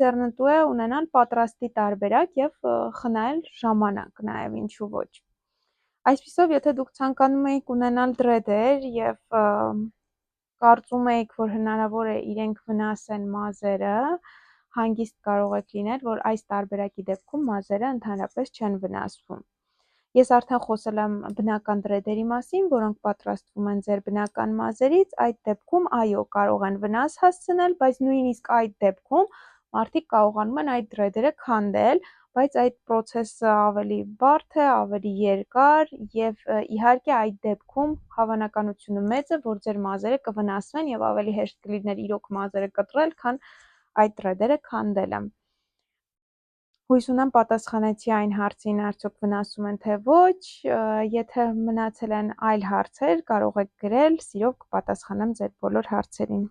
ձեռնտու է ունենալ պատրաստի տարբերակ եւ խնայել ժամանակ նաեւ ինչու ոչ։ Այսպիսով, եթե դուք ցանկանում եք ունենալ դրեդեր եւ կարծում եք, որ հնարավոր է իրենք վնասեն մազերը, հանգիստ կարող եք լինել, որ այս տարբերակի դեպքում մազերը ընդհանրապես չեն վնասվում։ Ես արդեն խոսել եմ բնական դրեդերի մասին, որոնք պատրաստվում են ձեր բնական մազերից, այդ դեպքում այո, կարող են վնաս հասցնել, բայց նույնիսկ այդ դեպքում մարդիկ կարողանում են այդ դրեդերը քանդել, բայց այդ process-ը ավելի բարդ է, ավելի երկար եւ իհարկե այդ դեպքում հավանականությունը մեծ է, որ ձեր մազերը կվնասվեն եւ ավելի հեշտ կլիներ իրոք մազերը կտրել, քան այդ դրեդերը քանդելը։ Հույս ունեմ պատասխանեցի այն հարցին, արդյոք վնասում են թե ոչ, եթե մնացել են այլ հարցեր, կարող եք գրել, սիրով կպատասխանեմ ձեր բոլոր հարցերին։